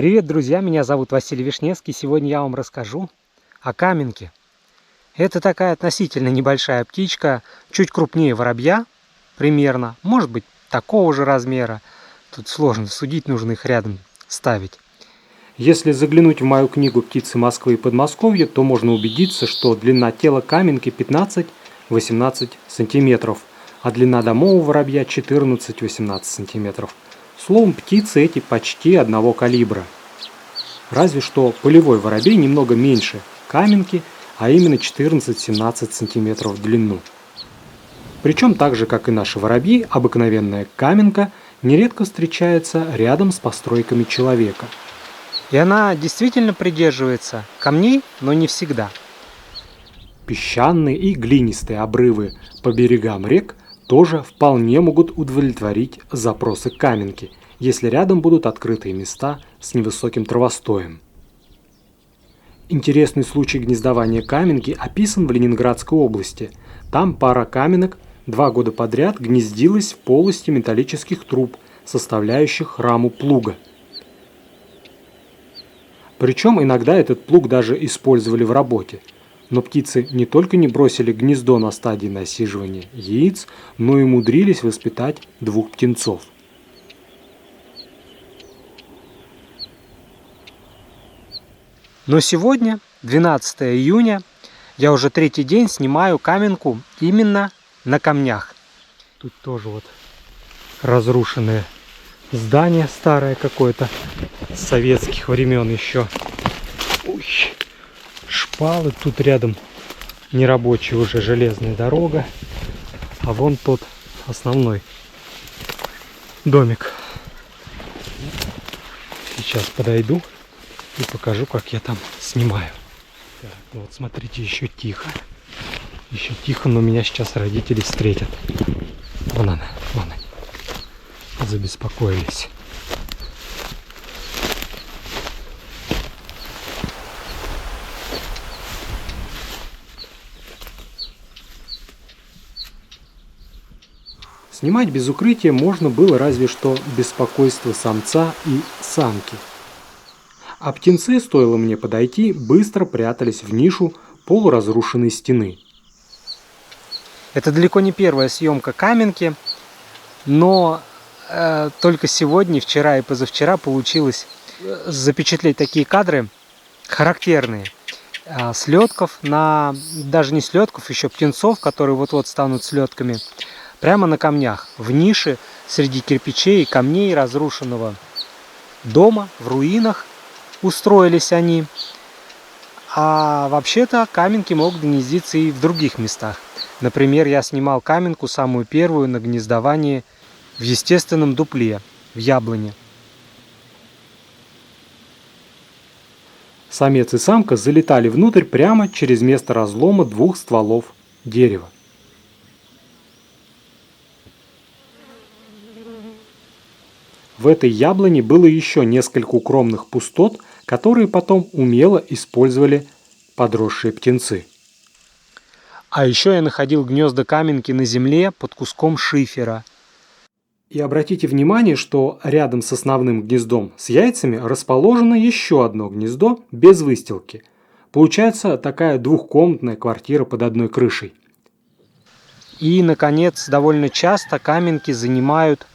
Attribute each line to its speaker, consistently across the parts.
Speaker 1: Привет, друзья! Меня зовут Василий Вишневский. Сегодня я вам расскажу о каменке. Это такая относительно небольшая птичка, чуть крупнее воробья, примерно, может быть, такого же размера. Тут сложно судить, нужно их рядом ставить. Если заглянуть в мою книгу «Птицы Москвы и Подмосковья», то можно убедиться, что длина тела каменки 15-18 сантиметров, а длина домового воробья 14-18 сантиметров. Словом, птицы эти почти одного калибра. Разве что полевой воробей немного меньше каменки, а именно 14-17 сантиметров в длину. Причем так же, как и наши воробьи, обыкновенная каменка нередко встречается рядом с постройками человека. И она действительно придерживается камней, но не всегда. Песчаные и глинистые обрывы по берегам рек тоже вполне могут удовлетворить запросы каменки, если рядом будут открытые места с невысоким травостоем. Интересный случай гнездования каменки описан в Ленинградской области. Там пара каменок 2 года подряд гнездилась в полости металлических труб, составляющих раму плуга. Причем иногда этот плуг даже использовали в работе. Но птицы не только не бросили гнездо на стадии насиживания яиц, но и умудрились воспитать 2 птенцов. Но сегодня, 12 июня, я уже 3-й день снимаю каменку именно на камнях. Тут тоже вот разрушенное здание старое какое-то, с советских времен еще. Ой, шпалы, тут рядом нерабочая уже железная дорога, а вон тот основной домик. Сейчас подойду и покажу, как я там снимаю. Так, ну вот смотрите, еще тихо. Еще тихо, но меня сейчас родители встретят. Вон она, вон они. Забеспокоились. Снимать без укрытия можно было разве что беспокойство самца и самки. А птенцы, стоило мне подойти, быстро прятались в нишу полуразрушенной стены. Это далеко не первая съемка каменки, но только сегодня, вчера и позавчера получилось запечатлеть такие кадры характерные. Слетков, даже не слетков, еще птенцов, которые вот-вот станут слетками, прямо на камнях, в нише среди кирпичей и камней разрушенного дома, в руинах устроились они. А вообще-то каменки могут гнездиться и в других местах. Например, я снимал каменку, самую первую, на гнездовании в естественном дупле, в яблоне. Самец и самка залетали внутрь прямо через место разлома 2 стволов дерева. В этой яблоне было еще несколько укромных пустот, которые потом умело использовали подросшие птенцы. А еще я находил гнезда каменки на земле под куском шифера. И обратите внимание, что рядом с основным гнездом с яйцами расположено еще одно гнездо без выстилки. Получается такая 2-комнатная квартира под одной крышей. И, наконец, довольно часто каменки занимают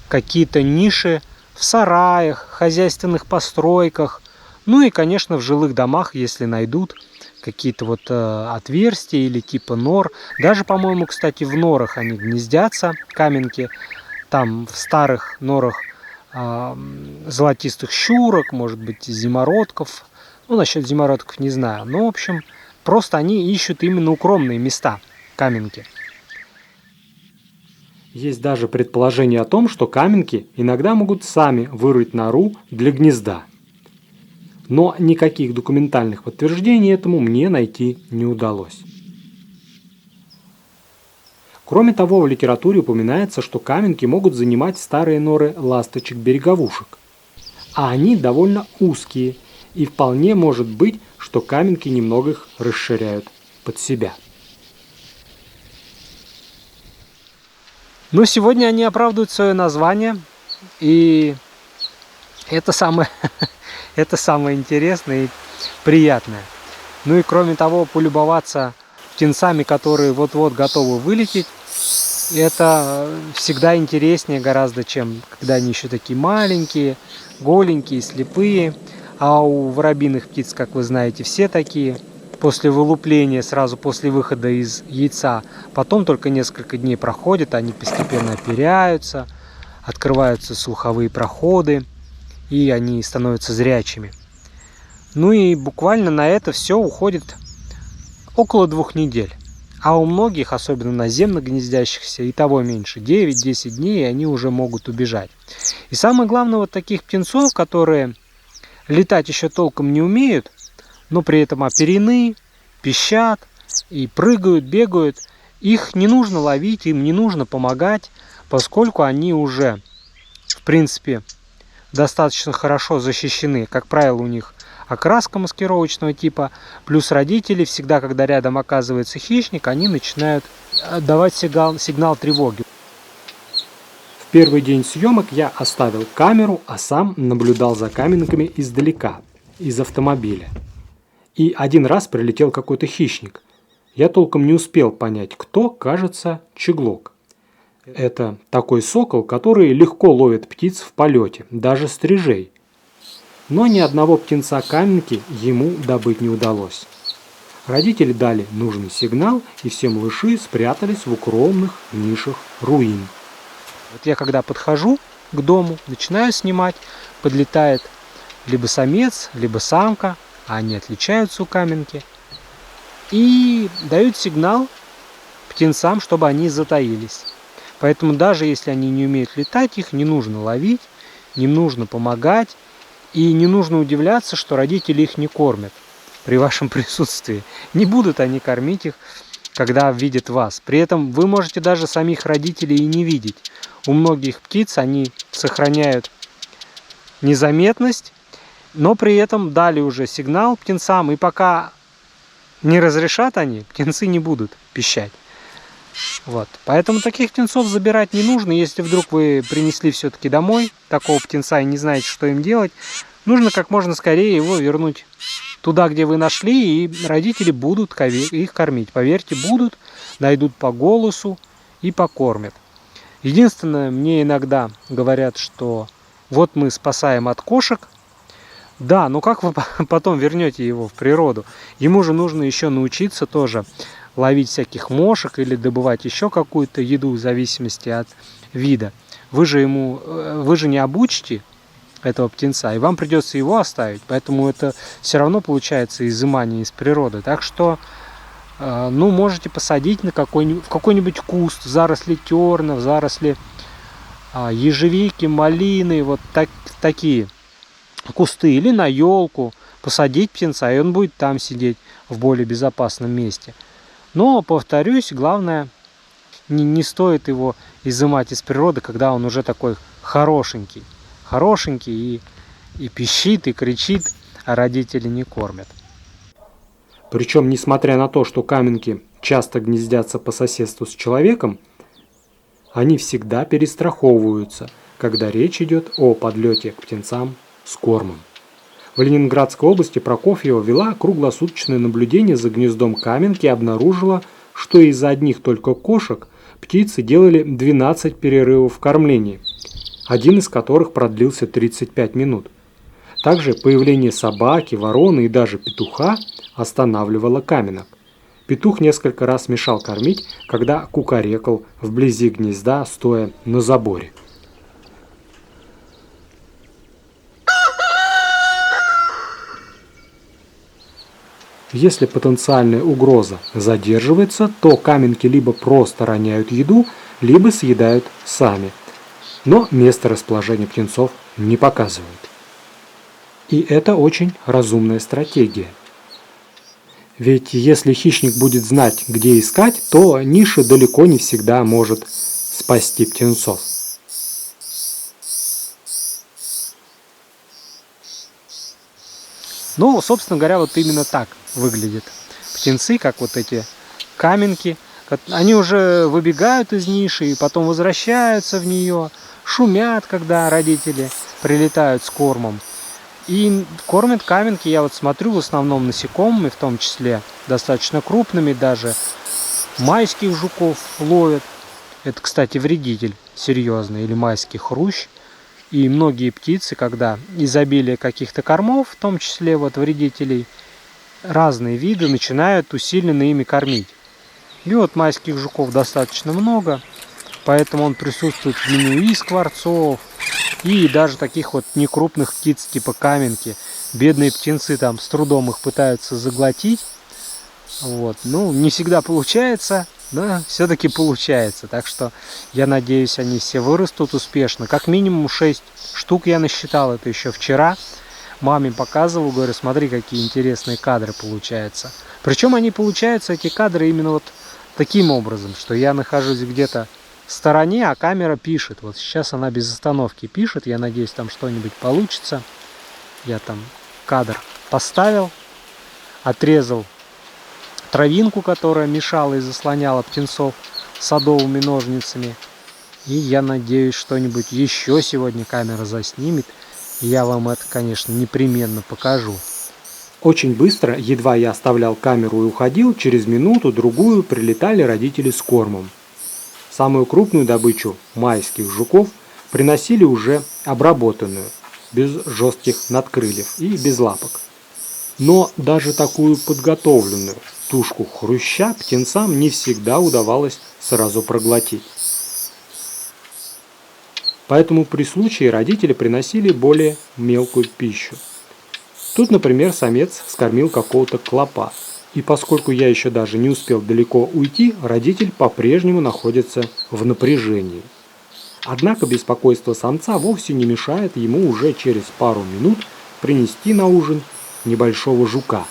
Speaker 1: какие-то ниши в сараях, хозяйственных постройках, ну и, конечно, в жилых домах, если найдут какие-то вот отверстия или типа нор. Даже, по-моему, кстати, в норах они гнездятся, каменки. Там в старых норах золотистых щурок, может быть, зимородков. Ну, насчет зимородков не знаю. Но, в общем, просто они ищут именно укромные места, каменки. Есть даже предположение о том, что каменки иногда могут сами вырыть нору для гнезда. Но никаких документальных подтверждений этому мне найти не удалось. Кроме того, в литературе упоминается, что каменки могут занимать старые норы ласточек-береговушек. А они довольно узкие, и вполне может быть, что каменки немного их расширяют под себя. Но сегодня они оправдывают свое название, и Это самое, это самое интересное и приятное. Ну и кроме того, полюбоваться птенцами, которые вот-вот готовы вылететь, это всегда интереснее гораздо, чем когда они еще такие маленькие, голенькие, слепые. А у воробьиных птиц, как вы знаете, все такие. После вылупления, сразу после выхода из яйца, потом только несколько дней проходит, они постепенно оперяются, открываются слуховые проходы, и они становятся зрячими. Ну и буквально на это все уходит около 2 недель. А у многих, особенно наземно гнездящихся, и того меньше, 9-10 дней, и они уже могут убежать. И самое главное, вот таких птенцов, которые летать еще толком не умеют, но при этом оперены, пищат и прыгают, бегают, их не нужно ловить, им не нужно помогать, поскольку они уже, в принципе, достаточно хорошо защищены. Как правило, у них окраска маскировочного типа, плюс родители всегда, когда рядом оказывается хищник, они начинают давать сигнал тревоги. В первый день съемок я оставил камеру, а сам наблюдал за каменками издалека, из автомобиля. И один раз прилетел какой-то хищник. Я толком не успел понять, кто, кажется, чеглок. Это такой сокол, который легко ловит птиц в полете, даже стрижей. Но ни одного птенца каменки ему добыть не удалось. Родители дали нужный сигнал, и все малыши спрятались в укромных нишах руин. Вот я когда подхожу к дому, начинаю снимать, подлетает либо самец, либо самка, а они отличаются у каменки, и дают сигнал птенцам, чтобы они затаились. Поэтому даже если они не умеют летать, их не нужно ловить, не нужно помогать, и не нужно удивляться, что родители их не кормят при вашем присутствии. Не будут они кормить их, когда видят вас. При этом вы можете даже самих родителей и не видеть. У многих птиц они сохраняют незаметность, но при этом дали уже сигнал птенцам, и пока не разрешат они, птенцы не будут пищать. Вот. Поэтому таких птенцов забирать не нужно. Если вдруг вы принесли все-таки домой такого птенца и не знаете, что им делать, нужно как можно скорее его вернуть туда, где вы нашли, и родители будут их кормить. Поверьте, будут, найдут по голосу и покормят. Единственное, мне иногда говорят, что вот мы спасаем от кошек. Да, но как вы потом вернете его в природу? Ему же нужно еще научиться тоже ловить всяких мошек или добывать еще какую-то еду в зависимости от вида. Вы же не обучите этого птенца, и вам придется его оставить. Поэтому это все равно получается изымание из природы. Так что, можете посадить в какой-нибудь куст, в заросли терна, в заросли ежевики, малины, вот такие кусты, или на елку, посадить птенца, и он будет там сидеть в более безопасном месте. Но, повторюсь, главное, не стоит его изымать из природы, когда он уже такой хорошенький и пищит, и кричит, а родители не кормят. Причем, несмотря на то, что каменки часто гнездятся по соседству с человеком, они всегда перестраховываются, когда речь идет о подлете к птенцам с кормом. В Ленинградской области Прокофьева вела круглосуточное наблюдение за гнездом каменки и обнаружила, что из-за одних только кошек птицы делали 12 перерывов в кормлении, один из которых продлился 35 минут. Также появление собаки, вороны и даже петуха останавливало каменок. Петух несколько раз мешал кормить, когда кукарекал вблизи гнезда, стоя на заборе. Если потенциальная угроза задерживается, то каменки либо просто роняют еду, либо съедают сами. Но место расположения птенцов не показывают. И это очень разумная стратегия. Ведь если хищник будет знать, где искать, то ниша далеко не всегда может спасти птенцов. Ну, собственно говоря, вот именно так выглядят птенцы, как вот эти каменки. Они уже выбегают из ниши и потом возвращаются в нее, шумят, когда родители прилетают с кормом. И кормят каменки, я вот смотрю, в основном насекомыми, в том числе достаточно крупными, даже майских жуков ловят. Это, кстати, вредитель серьезный, или майский хрущ. И многие птицы, когда изобилие каких-то кормов, в том числе вот вредителей, разные виды начинают усиленно ими кормить. И вот майских жуков достаточно много, поэтому он присутствует в меню и скворцов, и даже таких вот некрупных птиц типа каменки. Бедные птенцы там с трудом их пытаются заглотить. Вот. Ну, не всегда получается, но все-таки получается. Так что я надеюсь, они все вырастут успешно. Как минимум 6 штук я насчитал, это еще вчера. Маме показывал, говорю, смотри, какие интересные кадры получаются. Причем они получаются, эти кадры, именно вот таким образом, что я нахожусь где-то в стороне, а камера пишет. Вот сейчас она без остановки пишет. Я надеюсь, там что-нибудь получится. Я там кадр поставил, отрезал травинку, которая мешала и заслоняла птенцов садовыми ножницами. И я надеюсь, что-нибудь еще сегодня камера заснимет. И я вам это, конечно, непременно покажу. Очень быстро, едва я оставлял камеру и уходил, через минуту-другую прилетали родители с кормом. Самую крупную добычу майских жуков приносили уже обработанную, без жестких надкрыльев и без лапок. Но даже такую подготовленную тушку хруща птенцам не всегда удавалось сразу проглотить. Поэтому при случае родители приносили более мелкую пищу. Тут, например, самец скормил какого-то клопа. И поскольку я еще даже не успел далеко уйти, родитель по-прежнему находится в напряжении. Однако беспокойство самца вовсе не мешает ему уже через пару минут принести на ужин небольшого жука.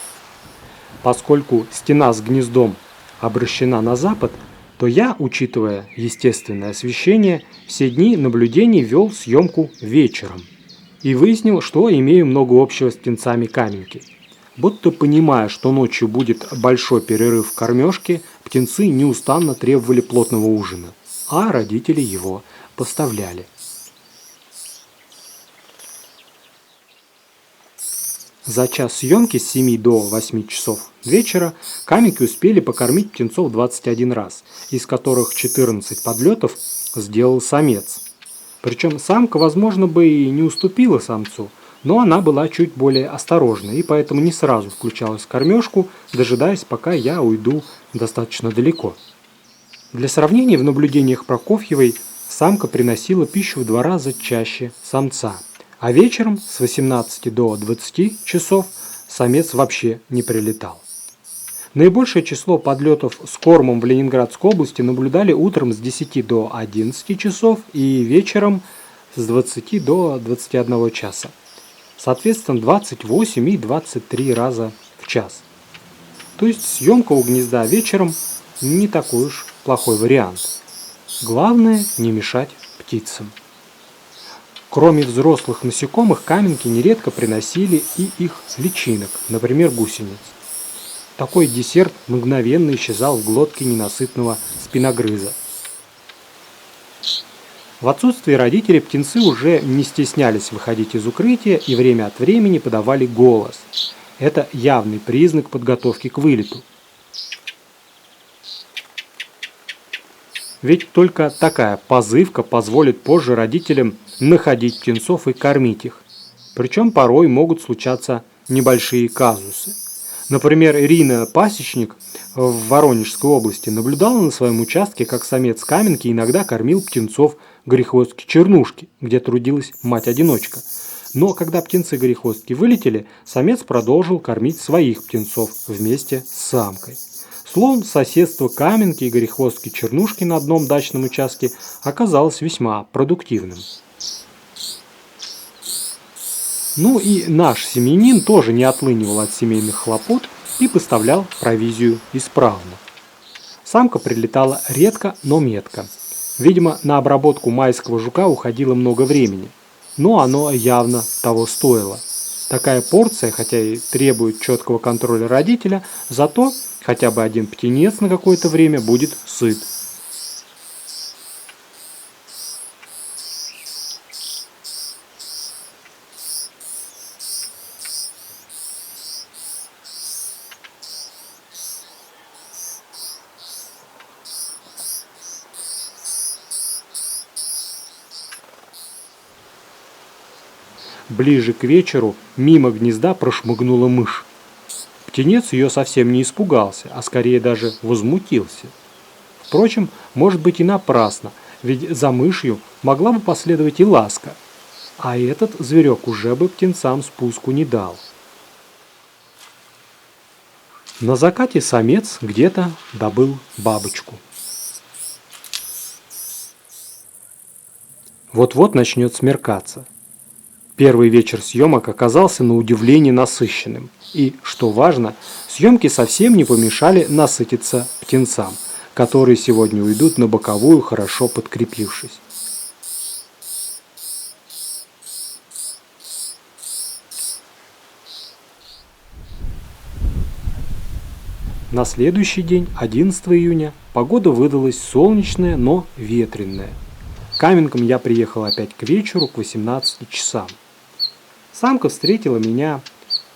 Speaker 1: Поскольку стена с гнездом обращена на запад, то я, учитывая естественное освещение, все дни наблюдений вел съемку вечером и выяснил, что имею много общего с птенцами каменки. Будто понимая, что ночью будет большой перерыв в кормежке, птенцы неустанно требовали плотного ужина, а родители его поставляли. За час съемки с 7 до 8 часов вечера каменки успели покормить птенцов 21 раз, из которых 14 подлетов сделал самец. Причем самка, возможно, бы и не уступила самцу, но она была чуть более осторожна и поэтому не сразу включалась в кормежку, дожидаясь, пока я уйду достаточно далеко. Для сравнения, в наблюдениях Прокофьевой самка приносила пищу в 2 раза чаще самца. А вечером с 18 до 20 часов самец вообще не прилетал. Наибольшее число подлетов с кормом в Ленинградской области наблюдали утром с 10 до 11 часов и вечером с 20 до 21 часа. Соответственно, 28 и 23 раза в час. То есть съемка у гнезда вечером не такой уж плохой вариант. Главное не мешать птицам. Кроме взрослых насекомых, каменки нередко приносили и их личинок, например, гусениц. Такой десерт мгновенно исчезал в глотке ненасытного спиногрыза. В отсутствие родителей птенцы уже не стеснялись выходить из укрытия и время от времени подавали голос. Это явный признак подготовки к вылету. Ведь только такая позывка позволит позже родителям находить птенцов и кормить их. Причем порой могут случаться небольшие казусы. Например, Ирина Пасечник в Воронежской области наблюдала на своем участке, как самец каменки иногда кормил птенцов горехвостки-чернушки, где трудилась мать-одиночка. Но когда птенцы-горехвостки вылетели, самец продолжил кормить своих птенцов вместе с самкой. Словом, соседство каменки и горехвостки-чернушки на одном дачном участке оказалось весьма продуктивным. Ну и наш семьянин тоже не отлынивал от семейных хлопот и поставлял провизию исправно. Самка прилетала редко, но метко. Видимо, на обработку майского жука уходило много времени, но оно явно того стоило. Такая порция, хотя и требует четкого контроля родителя, зато хотя бы один птенец на какое-то время будет сыт. ближе к вечеру мимо гнезда прошмыгнула мышь. Птенец ее совсем не испугался, а скорее даже возмутился. Впрочем, может быть и напрасно, ведь за мышью могла бы последовать и ласка, а этот зверек уже бы птенцам спуску не дал. На закате самец где-то добыл бабочку. Вот-вот начнет смеркаться. Первый вечер съемок оказался на удивление насыщенным. И, что важно, съемки совсем не помешали насытиться птенцам, которые сегодня уйдут на боковую, хорошо подкрепившись. На следующий день, 11 июня, погода выдалась солнечная, но ветреная. К Каменкам я приехал опять к вечеру, к 18 часам. Самка встретила меня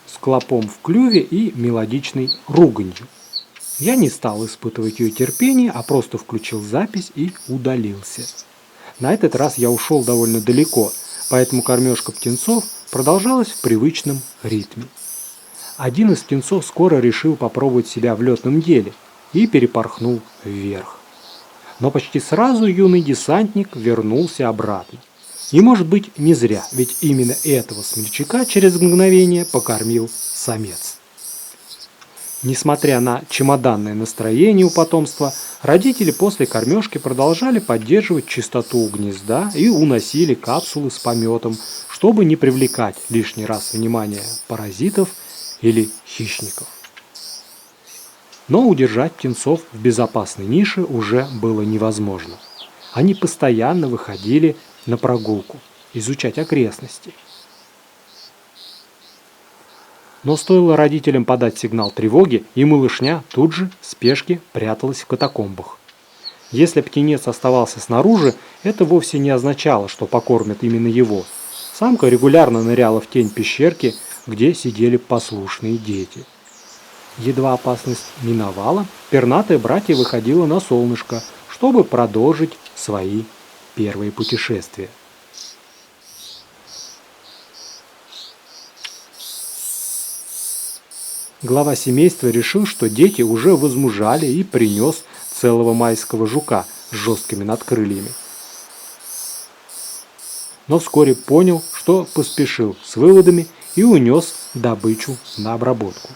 Speaker 1: с клопом в клюве и мелодичной руганью. Я не стал испытывать ее терпение, а просто включил запись и удалился. На этот раз я ушел довольно далеко, поэтому кормежка птенцов продолжалась в привычном ритме. Один из птенцов скоро решил попробовать себя в летном деле и перепорхнул вверх. Но почти сразу юный десантник вернулся обратно. И, может быть, не зря, ведь именно этого смельчака через мгновение покормил самец. Несмотря на чемоданное настроение у потомства, родители после кормежки продолжали поддерживать чистоту у гнезда и уносили капсулы с пометом, чтобы не привлекать лишний раз внимание паразитов или хищников. Но удержать птенцов в безопасной нише уже было невозможно. Они постоянно выходили на прогулку, изучать окрестности. Но стоило родителям подать сигнал тревоги, и малышня тут же в спешке пряталась в катакомбах. Если птенец оставался снаружи, это вовсе не означало, что покормят именно его. Самка регулярно ныряла в тень пещерки, где сидели послушные дети. Едва опасность миновала, пернатое братье выходило на солнышко, чтобы продолжить свои первые путешествия. Глава семейства решил, что дети уже возмужали, и принес целого майского жука с жесткими надкрыльями. Но вскоре понял, что поспешил с выводами и унес добычу на обработку.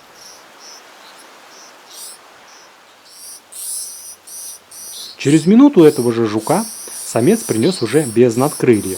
Speaker 1: Через минуту этого же жука самец принес уже без надкрылья.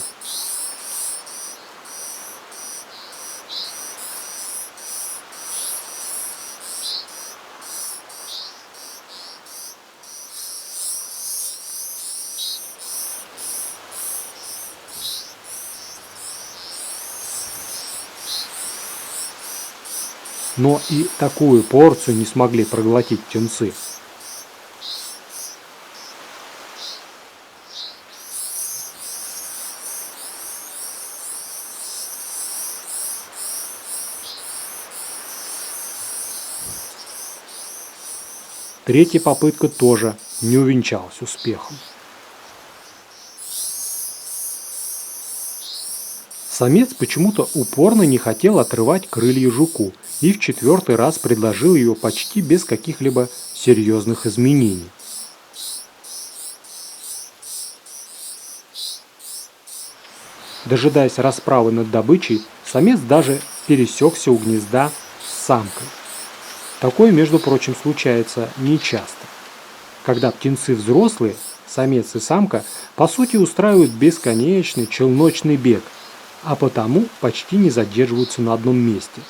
Speaker 1: Но и такую порцию не смогли проглотить птенцы. Третья попытка тоже не увенчалась успехом. Самец почему-то упорно не хотел отрывать крылья жуку и в четвертый раз предложил ее почти без каких-либо серьезных изменений. Дожидаясь расправы над добычей, самец даже пересекся у гнезда с самкой. Такое, между прочим, случается нечасто. Когда птенцы взрослые, самец и самка, по сути, устраивают бесконечный челночный бег, а потому почти не задерживаются на одном месте.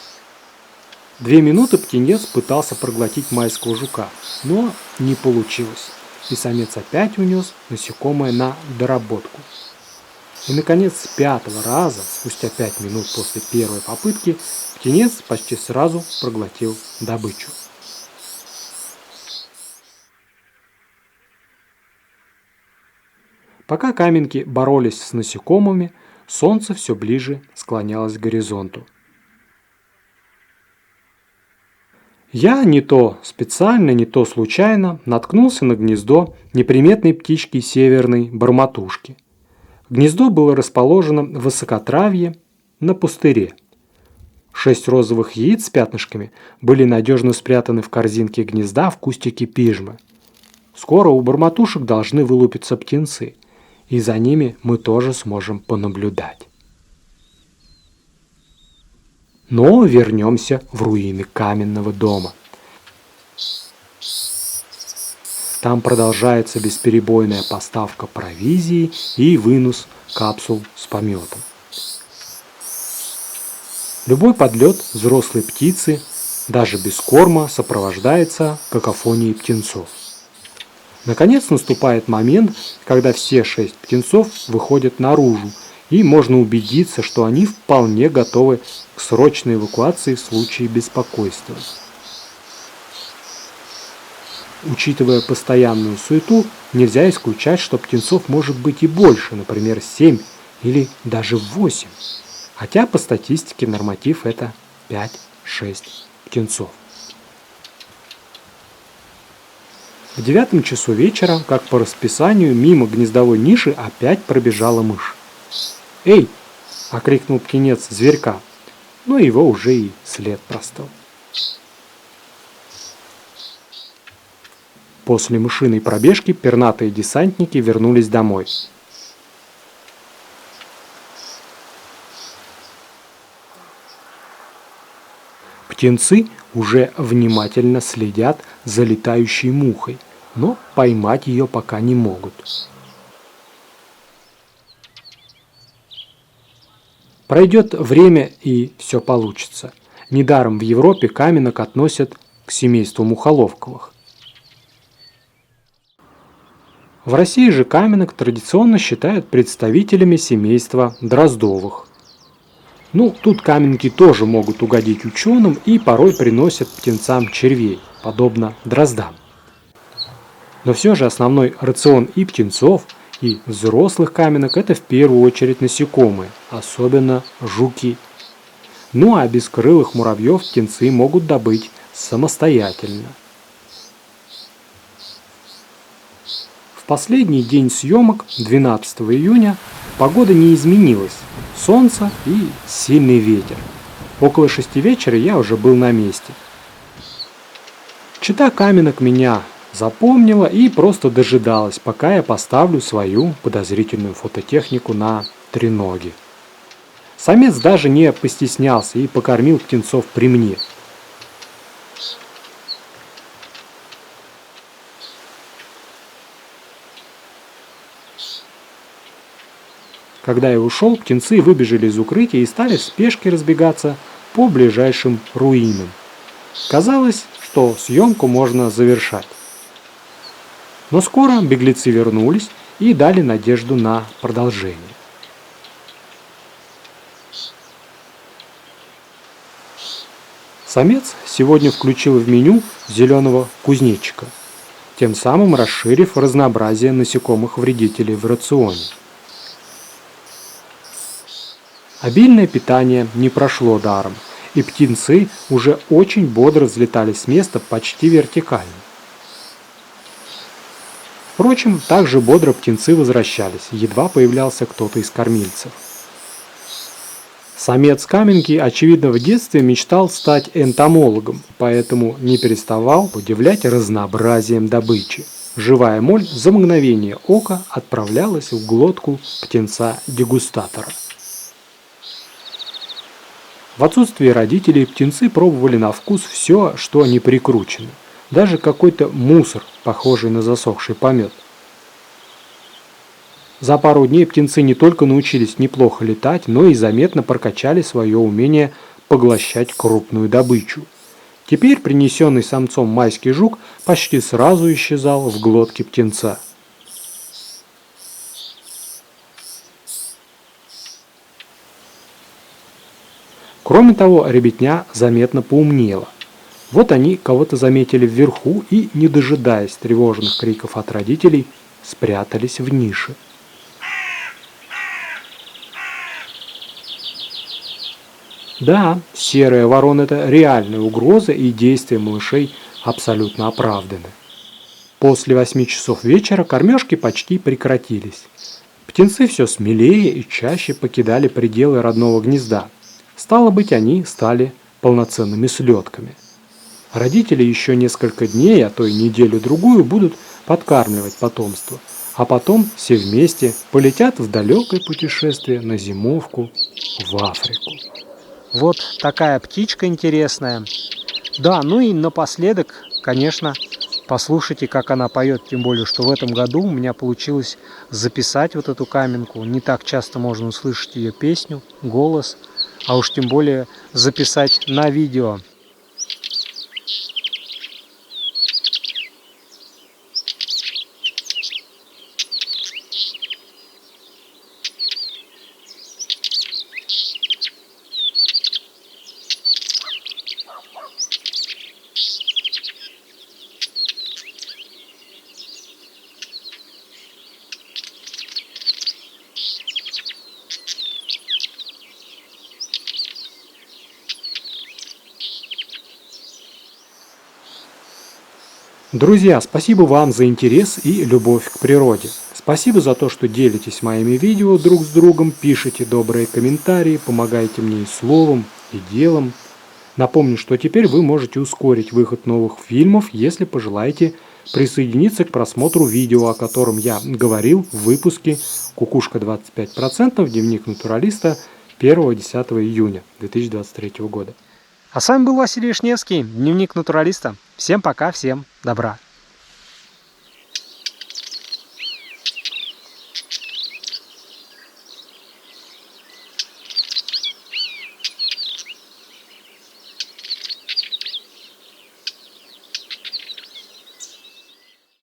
Speaker 1: 2 минуты птенец пытался проглотить майского жука, но не получилось, и самец опять унес насекомое на доработку. И, наконец, с 5-го раза, спустя 5 минут после первой попытки, птенец почти сразу проглотил добычу. Пока каменки боролись с насекомыми, солнце все ближе склонялось к горизонту. Я не то специально, не то случайно наткнулся на гнездо неприметной птички северной бормотушки. Гнездо было расположено в высокотравье, на пустыре. 6 розовых яиц с пятнышками были надежно спрятаны в корзинке гнезда в кустике пижмы. Скоро у бормотушек должны вылупиться птенцы, и за ними мы тоже сможем понаблюдать. Но вернемся в руины каменного дома. Там продолжается бесперебойная поставка провизии и вынос капсул с пометом. Любой подлет взрослой птицы, даже без корма, сопровождается какофонией птенцов. Наконец наступает момент, когда все 6 птенцов выходят наружу, и можно убедиться, что они вполне готовы к срочной эвакуации в случае беспокойства. Учитывая постоянную суету, нельзя исключать, что птенцов может быть и больше, например, 7 или даже 8. Хотя по статистике норматив это 5-6 птенцов. В 9 часу вечера, как по расписанию, мимо гнездовой ниши опять пробежала мышь. «Эй!» – окрикнул птенец зверька, но его уже и след простыл. После мышиной пробежки пернатые десантники вернулись домой. Птенцы уже внимательно следят за летающей мухой, но поймать ее пока не могут. Пройдет время, и все получится. Недаром в Европе каменок относят к семейству мухоловковых. В России же каменок традиционно считают представителями семейства дроздовых. Тут каменки тоже могут угодить ученым и порой приносят птенцам червей, подобно дроздам. Но все же основной рацион и птенцов, и взрослых каменок – это в первую очередь насекомые, особенно жуки. А бескрылых муравьев птенцы могут добыть самостоятельно. В последний день съемок, 12 июня, погода не изменилась. Солнце и сильный ветер. Около 6 вечера я уже был на месте. Чета каменок меня запомнила и просто дожидалась, пока я поставлю свою подозрительную фототехнику на треноги. Самец даже не постеснялся и покормил птенцов при мне. Когда я ушел, птенцы выбежали из укрытия и стали в спешке разбегаться по ближайшим руинам. Казалось, что съемку можно завершать. Но скоро беглецы вернулись и дали надежду на продолжение. Самец сегодня включил в меню зеленого кузнечика, тем самым расширив разнообразие насекомых-вредителей в рационе. Обильное питание не прошло даром, и птенцы уже очень бодро взлетали с места почти вертикально. Впрочем, также бодро птенцы возвращались, едва появлялся кто-то из кормильцев. Самец каменки, очевидно, в детстве мечтал стать энтомологом, поэтому не переставал удивлять разнообразием добычи. Живая моль за мгновение ока отправлялась в глотку птенца-дегустатора. В отсутствие родителей птенцы пробовали на вкус все, что не прикручено. Даже какой-то мусор, похожий на засохший помет. За пару дней птенцы не только научились неплохо летать, но и заметно прокачали свое умение поглощать крупную добычу. Теперь принесенный самцом майский жук почти сразу исчезал в глотке птенца. Кроме того, ребятня заметно поумнела. Вот они кого-то заметили вверху и, не дожидаясь тревожных криков от родителей, спрятались в нише. Да, серая ворона – это реальная угроза, и действия малышей абсолютно оправданы. После 8 часов вечера кормежки почти прекратились.
Speaker 2: Птенцы все смелее и чаще покидали пределы родного гнезда. Стало быть, они стали полноценными слетками. Родители еще несколько дней, а то и неделю-другую будут подкармливать потомство, а потом все вместе полетят в далекое путешествие на зимовку в Африку.
Speaker 1: Вот такая птичка интересная. Да, ну и напоследок, конечно, послушайте, как она поет, тем более, что в этом году у меня получилось записать вот эту каменку. Не так часто можно услышать ее песню, голос, а уж тем более записать на видео.
Speaker 2: Друзья, спасибо вам за интерес и любовь к природе. Спасибо за то, что делитесь моими видео друг с другом, пишите добрые комментарии, помогаете мне и словом, и делом. Напомню, что теперь вы можете ускорить выход новых фильмов, если пожелаете присоединиться к просмотру видео, о котором я говорил в выпуске «Кукушка 25%. Дневник натуралиста» 1-10 июня 2023 года.
Speaker 1: А с вами был Василий Вишневский, Дневник натуралиста. Всем пока, всем добра.